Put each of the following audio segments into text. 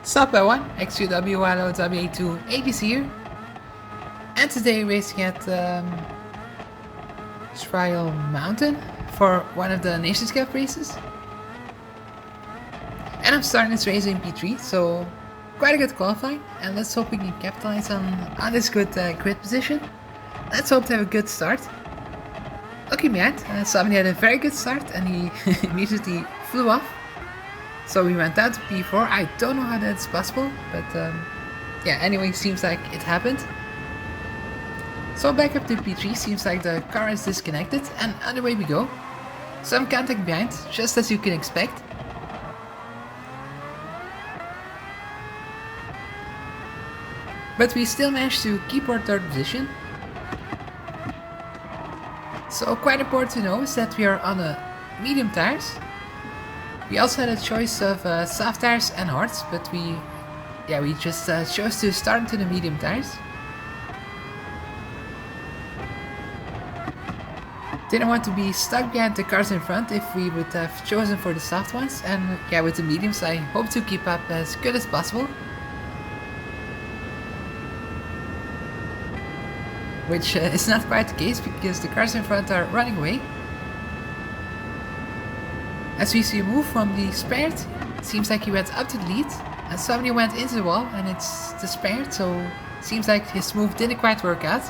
Sup everyone, X2019 here, and today racing at Trial Mountain for one of the Nations Cup races. And I'm starting this race in P3, so quite a good qualifying, and let's hope we can capitalize on this good grid position. Let's hope to have a good start. Looking behind, Savani had a very good start and he immediately flew off. So we went down to P4. I don't know how that's possible, but yeah, anyway, seems like it happened. So back up to P3, seems like the car is disconnected, and away we go. Some contact behind, just as you can expect. But we still managed to keep our third position. So quite important to know is that we are on a medium tires. We also had a choice of soft tires and hards, but we just chose to start into the medium tires. Didn't want to be stuck behind the cars in front if we would have chosen for the soft ones, and yeah, with the mediums I hope to keep up as good as possible. Which is not quite the case because the cars in front are running away. As we see a move from the Spaniard, seems like he went up to the lead and somebody went into the wall and it's the Spaniard, so seems like his move didn't quite work out.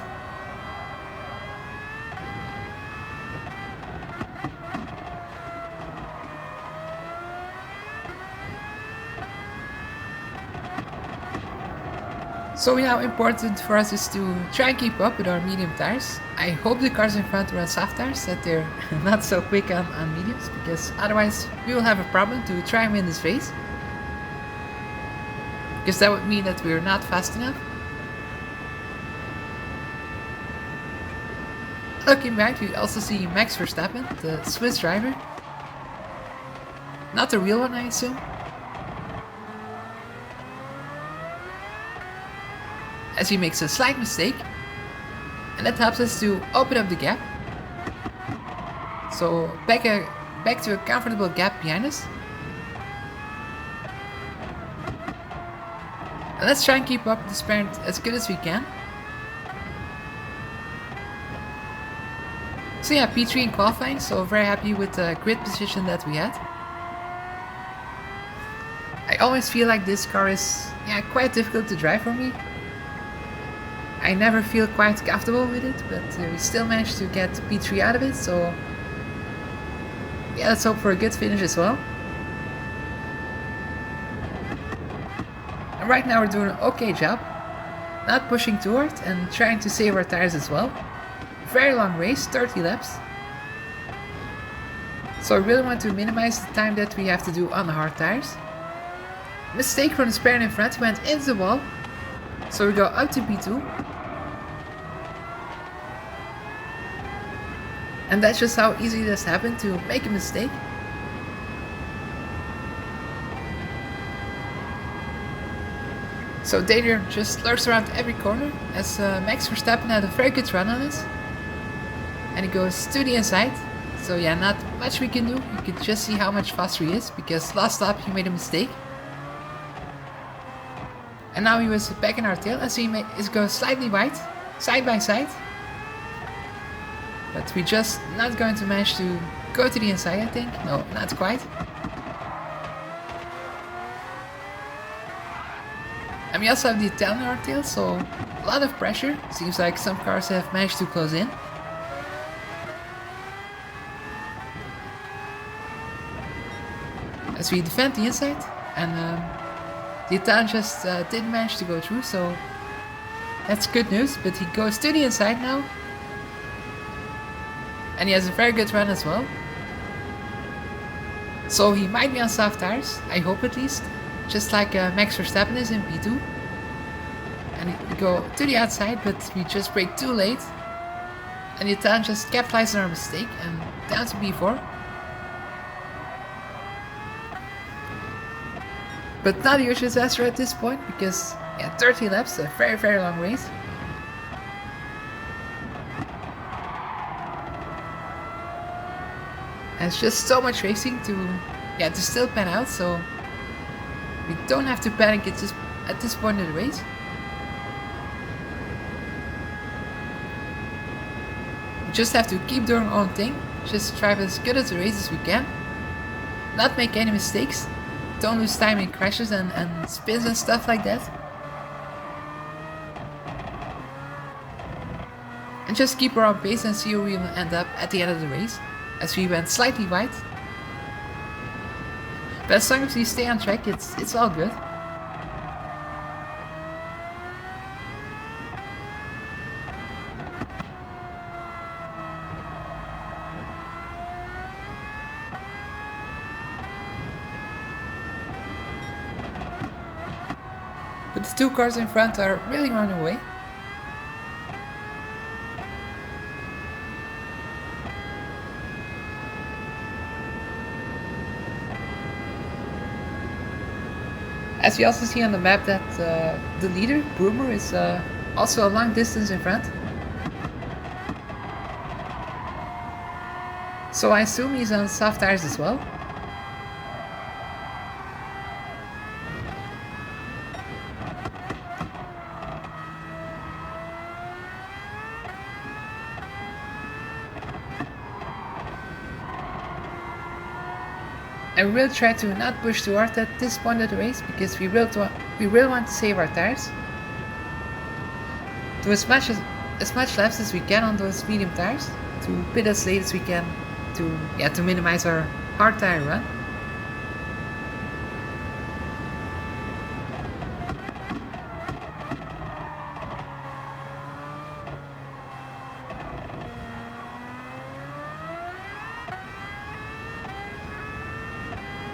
So now important for us is to try and keep up with our medium tires. I hope the cars in front run soft tires, that they're not so quick on mediums, because otherwise we will have a problem to try and win this race. Because that would mean that we're not fast enough. Looking back, we also see Max Verstappen, the Swiss driver. Not the real one, I assume. As he makes a slight mistake, and that helps us to open up the gap. So back to a comfortable gap behind us. And let's try and keep up with the Spaniard as good as we can. So yeah, P3 in qualifying, so very happy with the grid position that we had. I always feel like this car is quite difficult to drive for me. I never feel quite comfortable with it, but we still managed to get P3 out of it, so yeah, let's hope for a good finish as well. And right now we're doing an okay job, not pushing too hard and trying to save our tires as well. Very long race, 30 laps. So I really want to minimize the time that we have to do on the hard tires. Mistake from the Spaniard in front, went into the wall. So we go up to P2. And that's just how easy this happened, to make a mistake. So danger just lurks around every corner, as Max Verstappen had a very good run on us. And he goes to the inside. So yeah, not much we can do. You can just see how much faster he is, because last lap he made a mistake. And now he was back in our tail as he goes slightly wide, side by side. But we just not going to manage to go to the inside, I think. No, not quite. And we also have the Italian in our tail, so a lot of pressure. Seems like some cars have managed to close in. As we defend the inside, and the Italian just didn't manage to go through, so that's good news, but he goes to the inside now. And he has a very good run as well. So he might be on soft tires, I hope at least. Just like Max Verstappen is in P2. And we go to the outside, but we just brake too late. And the Italian just capitalized on our mistake and down to P4. But not a huge disaster at this point, because 30 laps, a very, very long race. And it's just so much racing to still pan out, so We don't have to panic at this point of the race. We just have to keep doing our own thing, just drive as good at the race as we can, not make any mistakes, don't lose time in crashes and spins and stuff like that. And just keep our own pace and see where we will end up at the end of the race, as we went slightly wide. But as long as we stay on track, it's all good. But the two cars in front are really running away. As we also see on the map that the leader, Boomer, is also a long distance in front. So I assume he's on soft tires as well. I will try to not push too hard at this point of the race, because we will want to save our tires. Do as much laps as we can on those medium tires, to pit as late as we can, to minimize our hard tire run.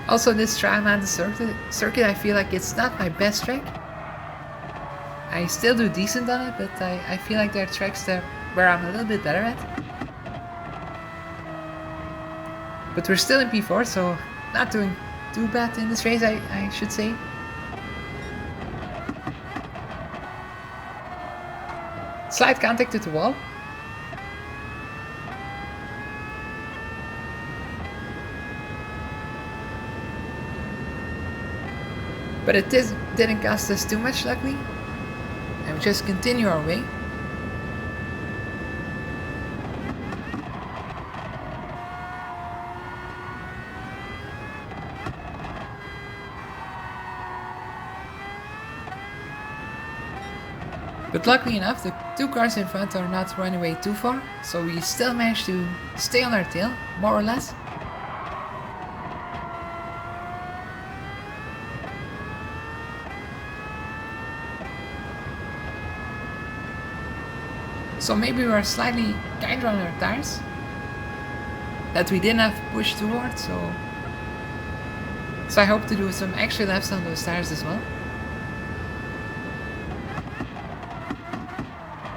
Also, this Tri-Mountain circuit, I feel like it's not my best track. I still do decent on it, but I feel like there are tracks where I'm a little bit better at. But we're still in P4, so not doing too bad in this race, I should say. Slight contact with the wall. But it didn't cost us too much, luckily, and we just continue our way. But luckily enough, the two cars in front are not running away too far, so we still managed to stay on our tail, more or less. So maybe we were slightly kinder on our tires, that we didn't have to push too hard, so I hope to do some extra laps on those tires as well.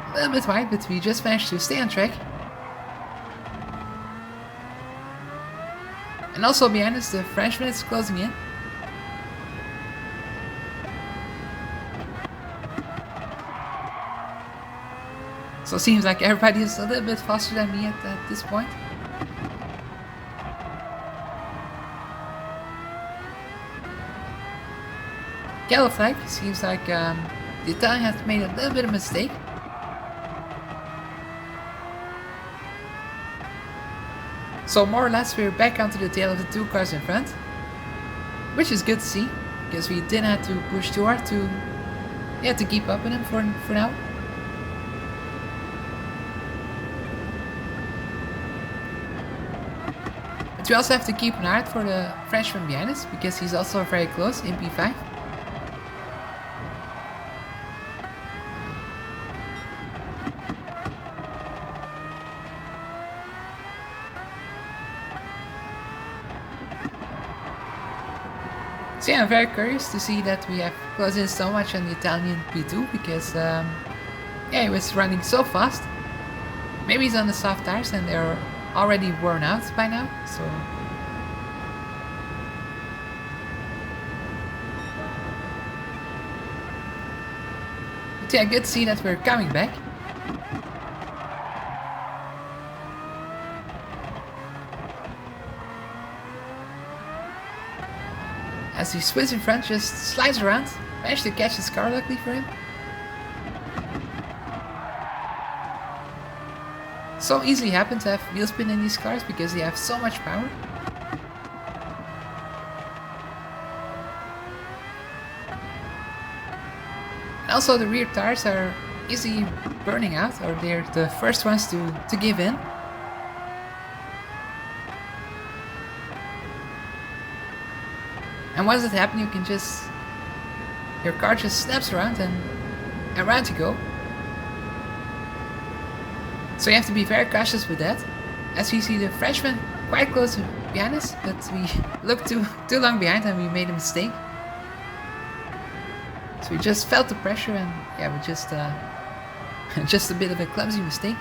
A little bit wide, but we just managed to stay on track. And also behind us, the Frenchman is closing in. So it seems like everybody is a little bit faster than me at this point. Yellow flag, seems like the Italian has made a little bit of a mistake. So more or less we're back onto the tail of the two cars in front, which is good to see, because we didn't have to push too hard to keep up with them for now. But we also have to keep an eye out for the Frenchman behind us, because he's also very close in P5. So yeah, I'm very curious to see that we have closed in so much on the Italian P2, because he was running so fast. Maybe he's on the soft tires and they're already worn out by now, so... But yeah, good to see that we're coming back. as he spins in front, just slides around, managed to catch his car luckily for him. So easily happen to have wheel spin in these cars because they have so much power. And also the rear tires are easily burning out, or they're the first ones to give in. And once it happens, you can just, your car just snaps around and around you go. So you have to be very cautious with that. As you see the Frenchman quite close behind us, but we looked too long behind and we made a mistake. So we just felt the pressure and yeah, we just just a bit of a clumsy mistake.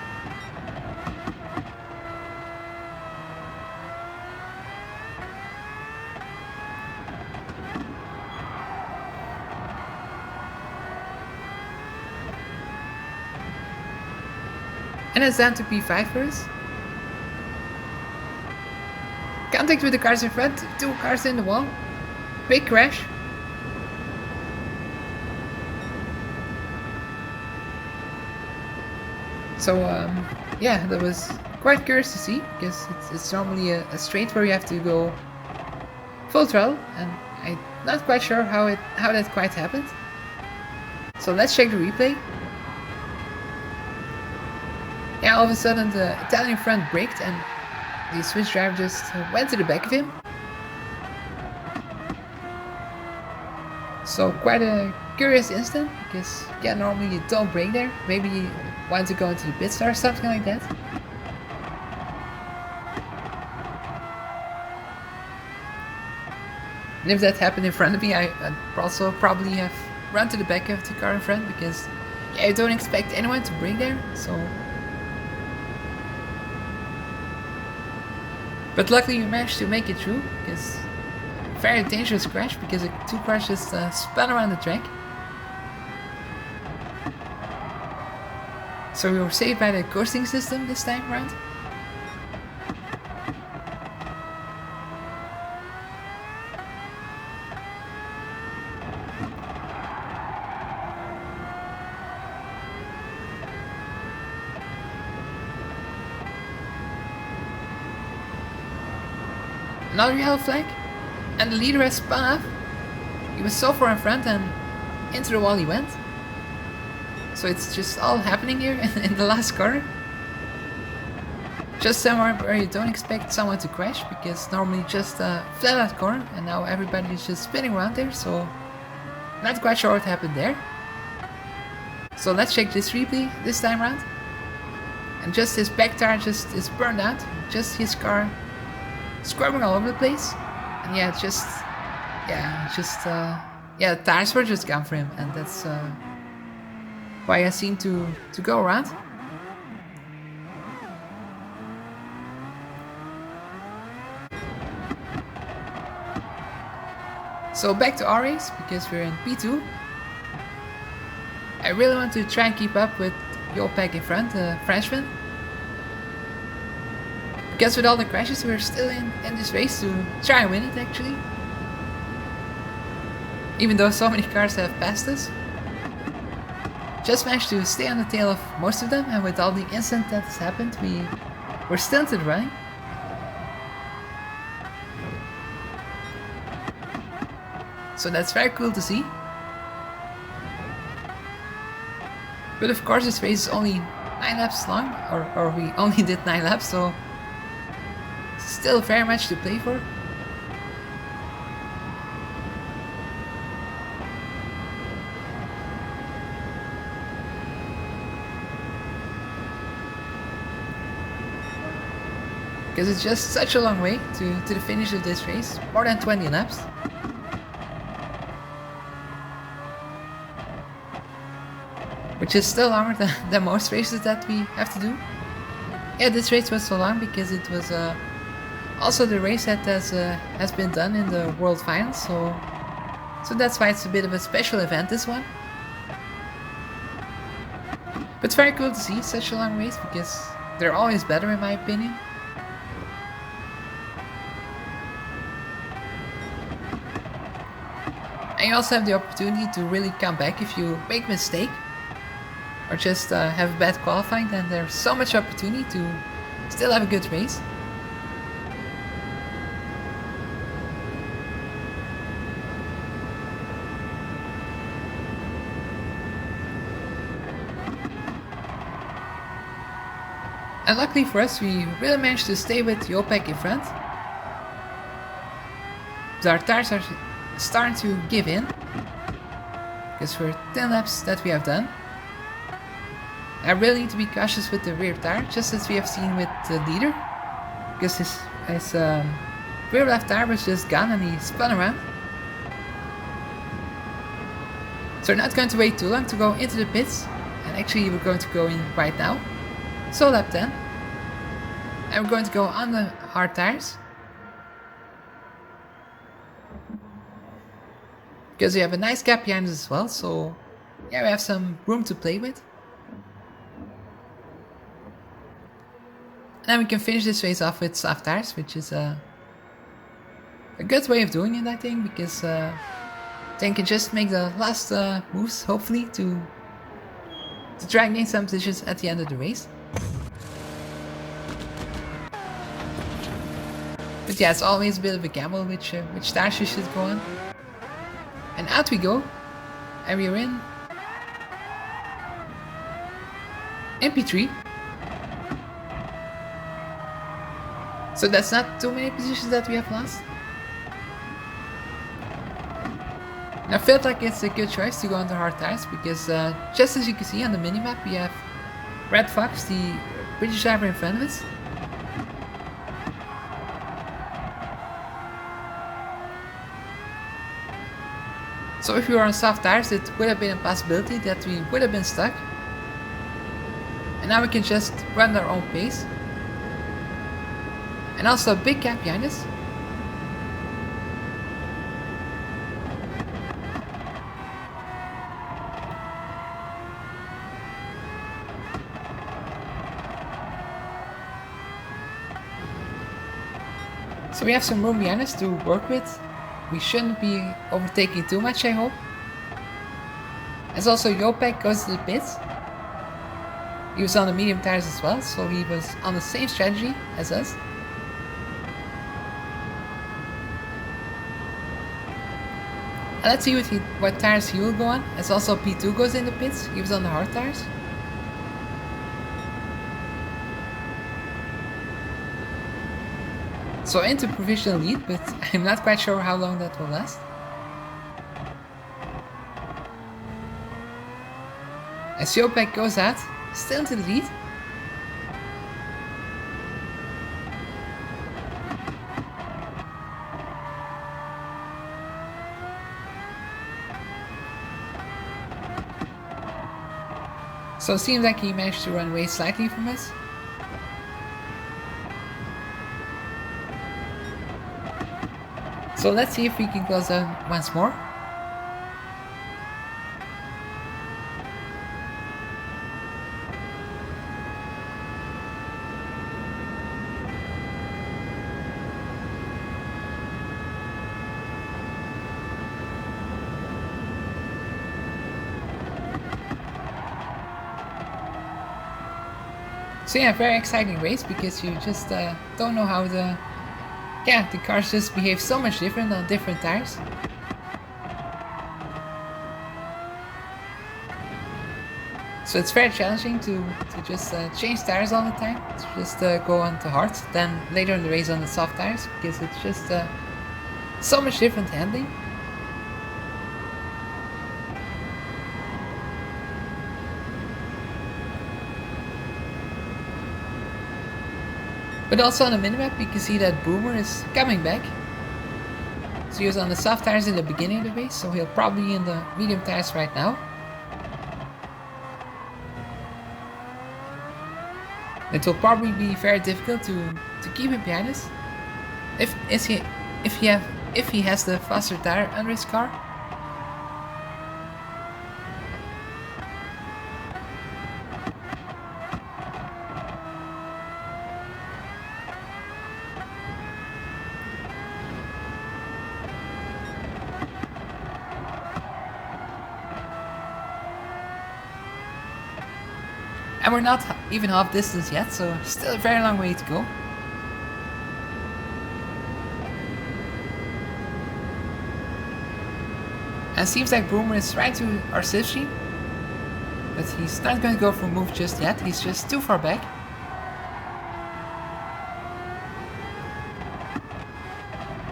And it's down to P5 for us. Contact with the cars in front, 2 cars in the wall. Big crash. So yeah, that was quite curious to see, because it's normally a straight where you have to go full throttle, and I'm not quite sure how that quite happened. So let's check the replay. Yeah, all of a sudden the Italian front braked and the Swiss driver just went to the back of him. So quite a curious instant, because yeah, normally you don't brake there. Maybe you want to go into the pit stop or something like that. And if that happened in front of me, I'd also probably have run to the back of the car in front, because yeah, you don't expect anyone to brake there. So, but luckily we managed to make it through, because very dangerous crash, because the 2 cars just spun around the track. So we were saved by the coasting system this time around. Another yellow flag, and the leader has spun off. He was so far in front and into the wall he went. So it's just all happening here in the last corner. Just somewhere where you don't expect someone to crash, because normally just a flat out corner, and now everybody is just spinning around there, so not quite sure what happened there. So let's check this replay this time around. And just his back tire just is burned out, just his car scrubbing all over the place. And yeah, the tires were just gone for him, and that's why I seem to go around. So back to our race, because we're in P2. I really want to try and keep up with Jolpack in front, the Frenchman. Because with all the crashes, we're still in this race to try and win it, actually. Even though so many cars have passed us. Just managed to stay on the tail of most of them, and with all the incident that has happened, we're still into the running. So that's very cool to see. But of course this race is only 9 laps long, or we only did 9 laps, so still very much to play for. Because it's just such a long way to the finish of this race, more than 20 laps. Which is still longer than most races that we have to do. Yeah, this race was so long because it was also the race that has been done in the World Finals, so that's why it's a bit of a special event, this one. But it's very cool to see such a long race, because they're always better in my opinion. And you also have the opportunity to really come back if you make a mistake or just have a bad qualifying. Then there's so much opportunity to still have a good race. And luckily for us, we really managed to stay with Jopek in front. But our tires are starting to give in, because for 10 laps that we have done. I really need to be cautious with the rear tire, just as we have seen with the leader, because his rear left tire was just gone and he spun around. So we're not going to wait too long to go into the pits, and actually we're going to go in right now. So lap 10, and we're going to go on the hard tires, because we have a nice gap behind us as well, so yeah, we have some room to play with. And then we can finish this race off with soft tires, which is a good way of doing it, I think, because then can just make the last moves, hopefully, to try and gain some positions at the end of the race. But yeah, it's always a bit of a gamble which tires you should go on. And out we go, and we're in MP3. So that's not too many positions that we have lost. And I felt like it's a good choice to go on the hard tires, because just as you can see on the minimap, we have Red Fox, the British driver, in front of us. So if we were on soft tires, it would have been a possibility that we would have been stuck. And now we can just run our own pace. And also a big gap behind us. So we have some room behind us to work with. We shouldn't be overtaking too much, I hope. As also Jopek goes to the pits. He was on the medium tires as well, so he was on the same strategy as us. And let's see what tires he will go on, as also P2 goes in the pits. He was on the hard tires. So into provisional lead, but I'm not quite sure how long that will last. As Jopek goes out, still into the lead. So it seems like he managed to run away slightly from us. So let's see if we can close down once more. So yeah, very exciting race, because you just don't know how the cars just behave so much different on different tires. So it's very challenging to just change tires all the time, to just go on to hard, then later in the race on the soft tires, because it's just so much different handling. But also on the minimap, you can see that Boomer is coming back. So he was on the soft tires in the beginning of the race, so he'll probably be in the medium tires right now. It will probably be very difficult to keep him behind us. If he has the faster tire under his car. And we're not even half distance yet, so still a very long way to go. And it seems like Boomer is right to our slipstream, but he's not going to go for a move just yet, he's just too far back.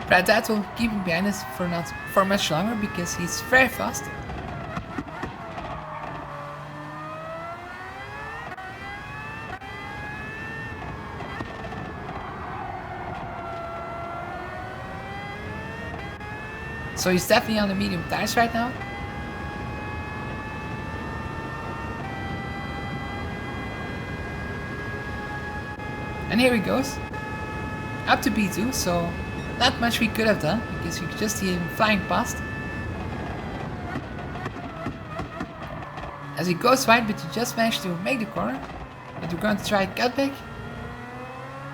But I doubt we'll keep him behind us for much longer because he's very fast. So he's definitely on the medium tires right now. And here he goes. Up to B2, so not much we could have done because you could just see him flying past. As he goes wide, but he just managed to make the corner. But we're going to try cutback.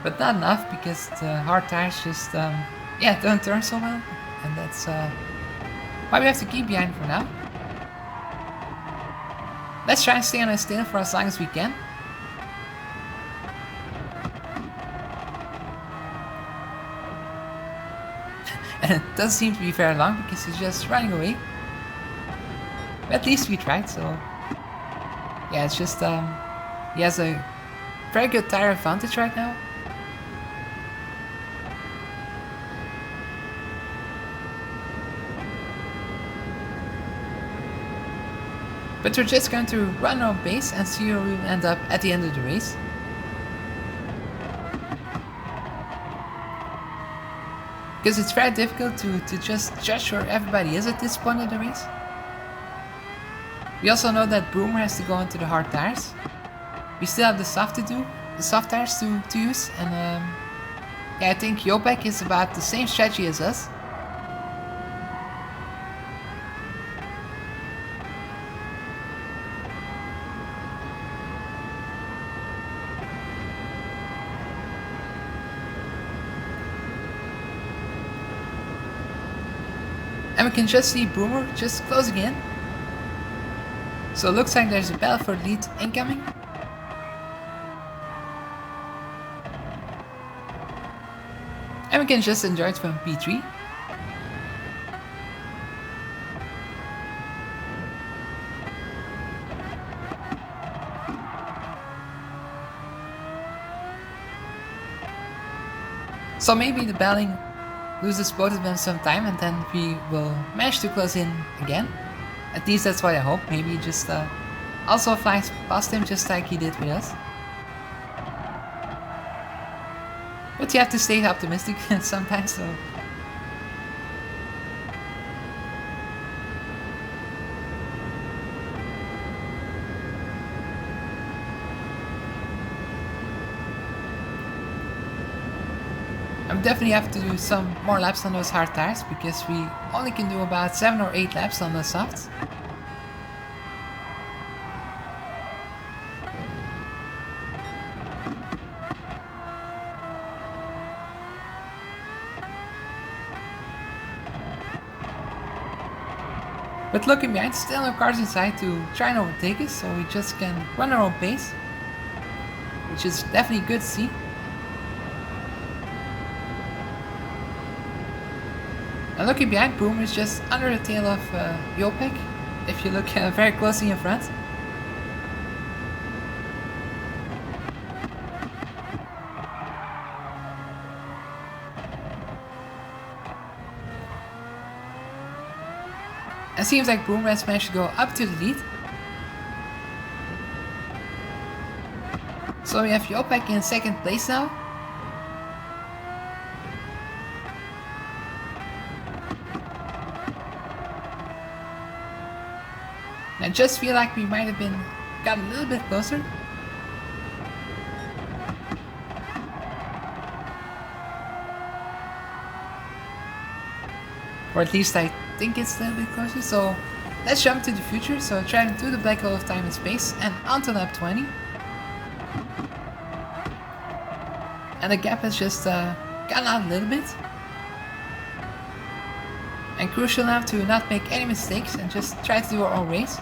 But not enough because the hard tires just don't turn so well. And that's why we have to keep behind for now. Let's try and stay on his tail for as long as we can. And it doesn't seem to be very long because he's just running away. But at least we tried, so yeah, it's just he has a very good tire advantage right now. But we're just going to run our own pace and see where we'll end up at the end of the race. Because it's very difficult to just judge where everybody is at this point of the race. We also know that Boomer has to go into the hard tires. We still have the soft tires to use, and yeah, I think Jopek is about the same strategy as us. And we can just see Boomer just closing in. So it looks like there's a battle for the lead incoming. And we can just enjoy it from P3. So maybe the battling loses both of them some time and then we will manage to close in again. At least that's what I hope. Maybe just also flies past him just like he did with us. But you have to stay optimistic sometimes, so. I definitely have to do some more laps on those hard tires because we only can do about 7 or 8 laps on the softs. But looking behind, still no cars inside to try and overtake us, so we just can run our own pace, which is definitely good to see. And looking behind, Boomer is just under the tail of Jopek, if you look very closely in front. It seems like Boomer has managed to go up to the lead. So we have Jopek in second place now. I just feel like we might have got a little bit closer. Or at least I think it's a little bit closer. So let's jump to the future. So driving through the black hole of time and space and onto lap 20. And the gap has just gotten out a little bit. And crucial now to not make any mistakes and just try to do our own race.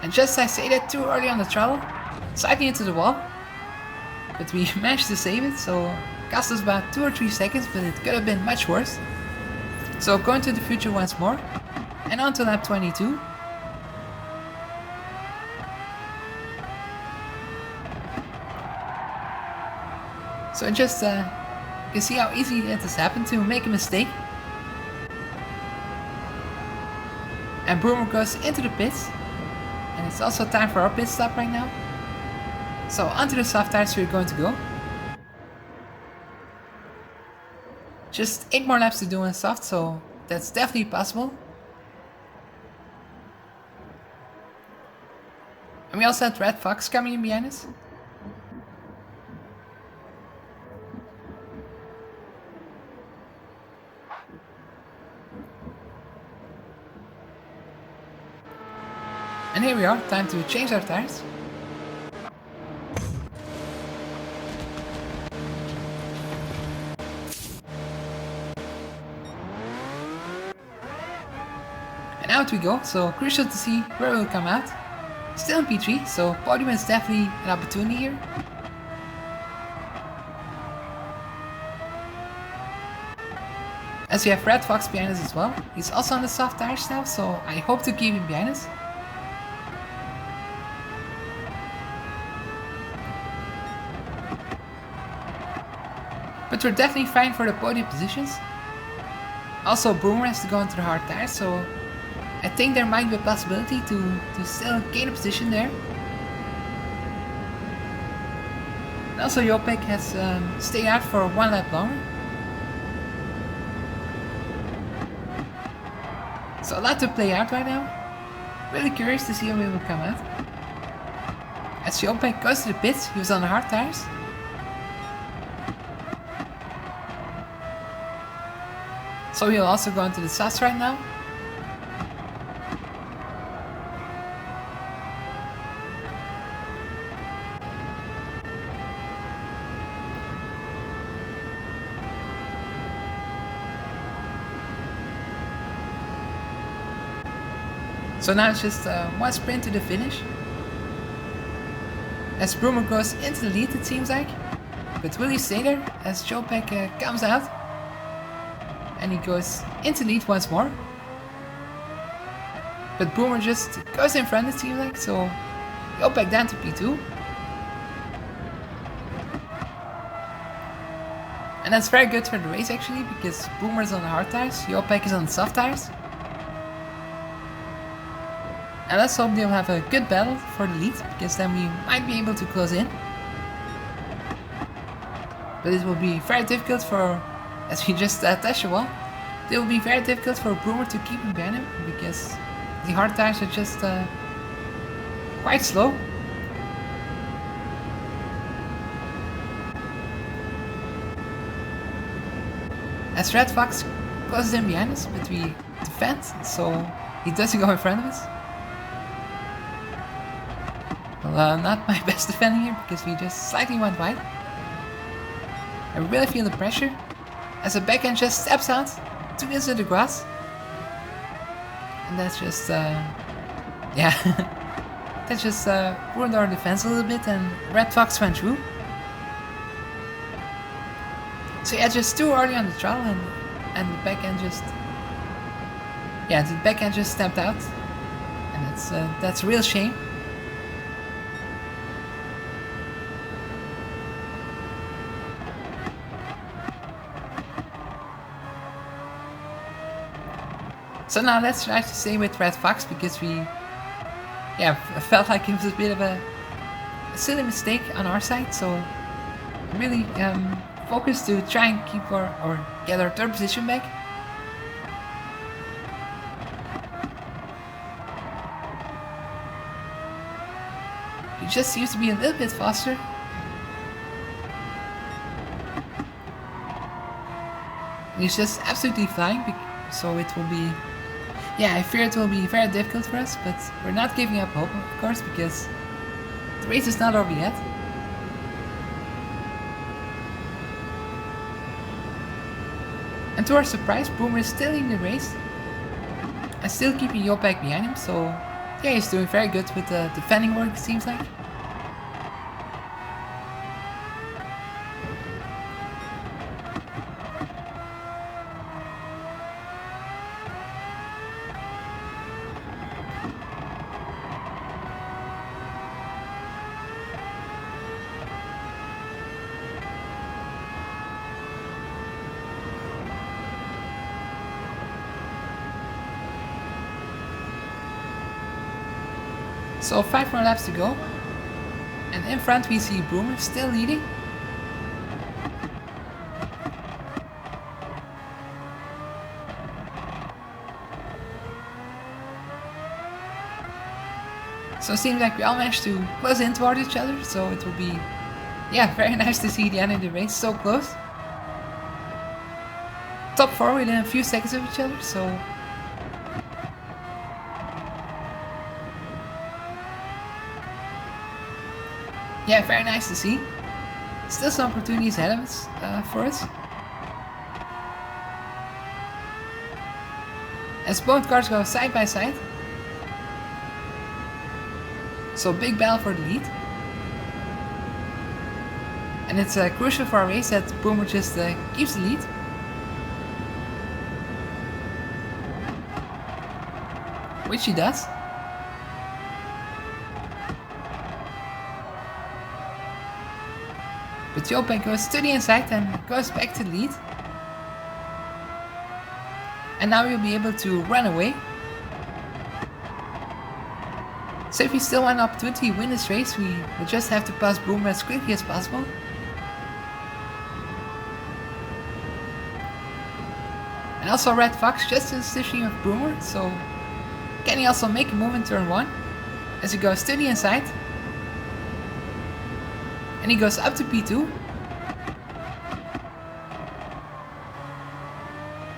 And just I say that too early on the throttle, slightly into the wall. But we managed to save it, so it cost us about 2 or 3 seconds, but it could have been much worse. So going to the future once more, and on to lap 22. So just you can see how easy it has happened to make a mistake. And Broomer goes into the pits, and it's also time for our pit stop right now. So onto the soft tires we're going to go. Just 8 more laps to do in soft, so that's definitely possible. And we also had Red Fox coming in behind us. And here we are, time to change our tires. And out we go, so crucial to see where we'll come out. Still in P3, so podium is definitely an opportunity here. As we have Red Fox behind us as well. He's also on the soft tires now, so I hope to keep him behind us. But we're definitely fine for the podium positions. Also, Boomer has to go into the hard tires, so I think there might be a possibility to still gain a position there. And also, Jopek has stayed out for 1 lap longer. So a lot to play out right now. Really curious to see how we will come out. As Jopek goes to the pits, he was on the hard tires. So he'll also go into the softs right now. So now it's just one sprint to the finish. As Broomer goes into the lead, it seems like. But will he stay there as Jopek comes out? And he goes into lead once more. But Boomer just goes in front, it seems like, so go back down to P2. And that's very good for the race actually, because Boomer's on the hard tires, Jopek is on the soft tires. And let's hope they'll have a good battle for the lead, because then we might be able to close in. But it will be very difficult for, as we just touched the wall, it will be very difficult for Broomer to keep him behind him, because the hard tires are just quite slow. As Red Fox closes in behind us, but we defend, so he doesn't go in front of us. Well, not my best defending here, because we just slightly went wide. I really feel the pressure as the back end just steps out 2 minutes in the grass. And that's just, yeah, that just ruined our defense a little bit, and Red Fox went through. So yeah, just too early on the throttle, and the back end just, yeah, the back end just stepped out, and that's a real shame. So now let's try to stay with Red Fox, because we, yeah, felt like it was a bit of a silly mistake on our side. So really focused to try and keep or get our 3rd position back. He just seems to be a little bit faster. And he's just absolutely flying, so it will be, yeah, I fear it will be very difficult for us, but we're not giving up hope, of course, because the race is not over yet. And to our surprise, Boomer is still in the race and still keeping Jopek behind him, so Yeah, he's doing very good with the defending work, it seems like. So 5 more laps to go. And in front we see Boomer still leading. So it seems like we all managed to close in toward each other, so it will be, yeah, very nice to see the end of the race so close. Top 4 within a few seconds of each other, so yeah, very nice to see. Still some opportunities ahead of us, for us. As both cars go side by side. So big battle for the lead. And it's crucial for our race that Boomer just keeps the lead. Which he does. But Jopek goes to the inside and goes back to the lead. And now we'll be able to run away. So if we still want an opportunity to win this race, we will just have to pass Boomer as quickly as possible. And also Red Fox just in the slipstream of Boomer, so can he also make a move in turn 1 as he goes to the inside. And he goes up to P2.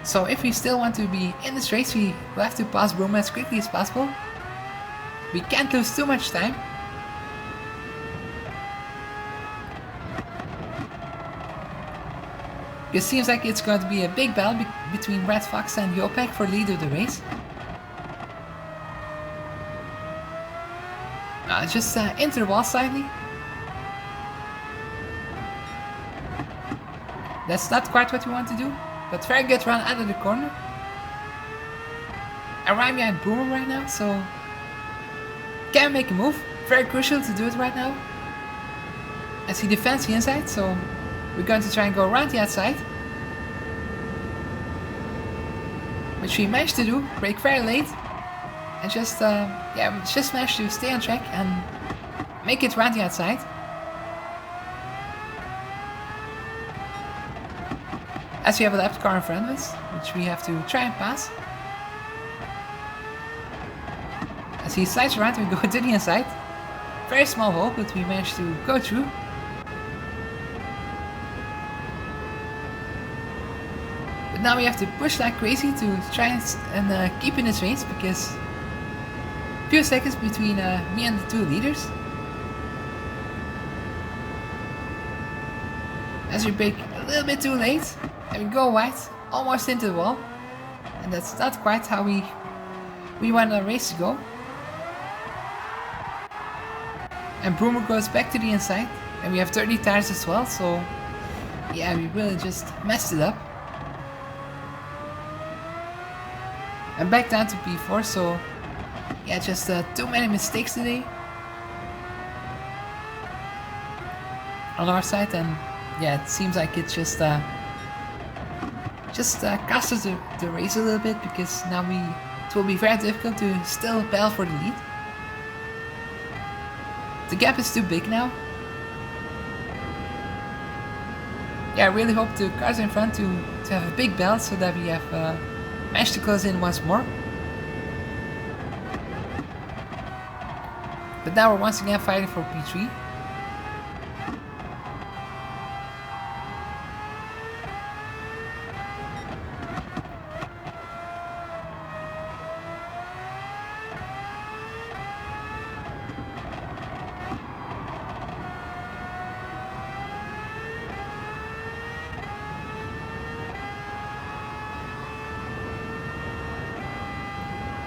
So if we still want to be in this race, we will have to pass Boomer as quickly as possible. We can't lose too much time. It seems like it's going to be a big battle between Red Fox and Jopek for lead of the race. Just into the wall slightly. That's not quite what we want to do, but very good run out of the corner. I'm right behind Boomer right now, so can make a move. Very crucial to do it right now. As he defends the inside, so we're going to try and go around the outside. Which we managed to do, brake very late. And just, yeah, we just managed to stay on track and make it around the outside. As we have a lap car in front of us, which we have to try and pass. As he slides around, we go to the inside. Very small hole, but we managed to go through. But now we have to push like crazy to try and keep in this race, because a few seconds between me and the two leaders. As we brake a little bit too late, and we go wide, almost into the wall. And that's not quite how we want our race to go. And Boomer goes back to the inside, and we have 30 tires as well, so yeah, we really just messed it up. And back down to P4, so yeah, just too many mistakes today on our side, and yeah, it seems like it just cost us the race a little bit, because now it will be very difficult to still battle for the lead. The gap is too big now. Yeah, I really hope the cars in front to have a big battle, so that we have managed to close in once more. But now we're once again fighting for P3.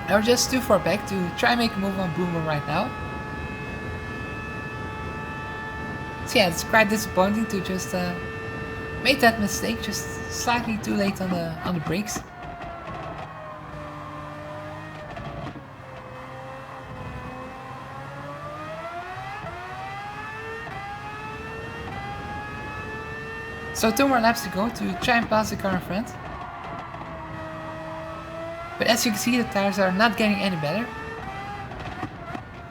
Now we're just too far back to try and make a move on Boomer right now. So yeah, it's quite disappointing to just make that mistake just slightly too late on the brakes. So 2 more laps to go to try and pass the car in front. But as you can see, the tires are not getting any better.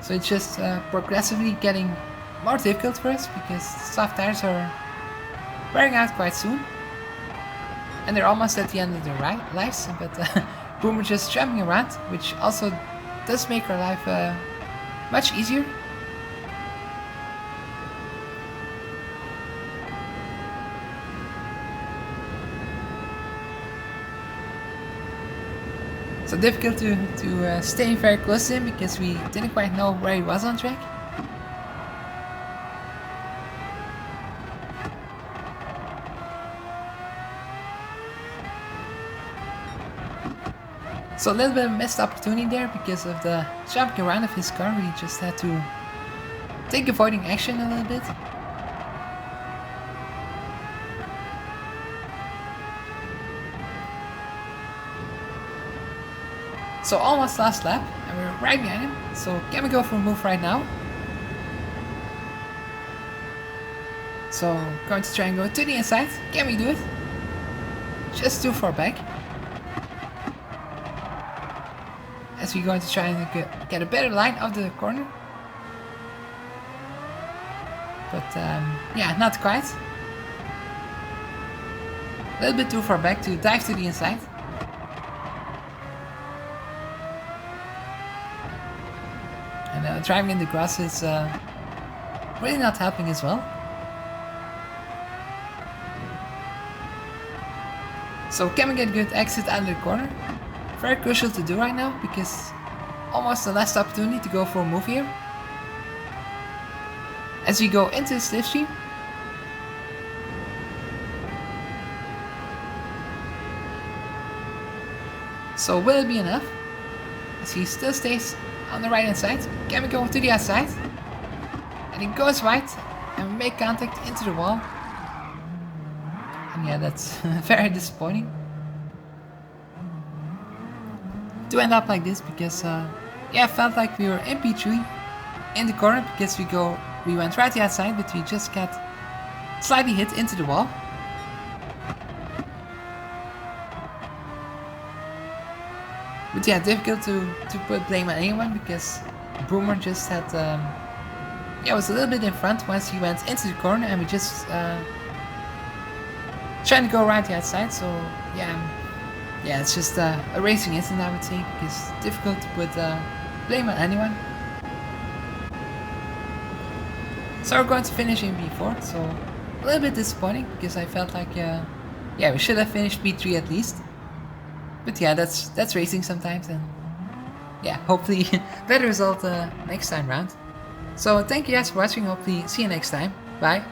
So it's just progressively getting more difficult for us because soft tires are wearing out quite soon. And they're almost at the end of their lives, but Boomer just jumping around, which also does make our life much easier. So difficult to stay very close to him because we didn't quite know where he was on track. So a little bit of a missed opportunity there because of the jumping around of his car. We just had to take avoiding action a little bit. So almost last lap, and we're right behind him. So can we go for a move right now? So going to try and go to the inside. Can we do it? Just too far back. As we're going to try and get a better line of the corner. But yeah, not quite. A little bit too far back to dive to the inside. And driving in the grass is really not helping as well. So can we get a good exit out of the corner? Very crucial to do right now because almost the last opportunity to go for a move here. As we go into the slipstream. So will it be enough? As he still stays on the right hand side. Can we go to the outside? And he goes wide and we make contact into the wall. And yeah, that's very disappointing to end up like this because yeah, I felt like we were in P3 in the corner because we went right to the outside, but we just got slightly hit into the wall. But yeah, difficult to put blame on anyone because Boomer just had yeah, was a little bit in front once he went into the corner, and we just trying to go right to the outside. So yeah, it's just a racing incident, I would say, because it's difficult to put blame on anyone. So we're going to finish in P4, so a little bit disappointing because I felt like yeah, we should have finished P3 at least. But yeah, that's racing sometimes, and yeah, hopefully better result next time round. So thank you guys for watching, hopefully see you next time. Bye.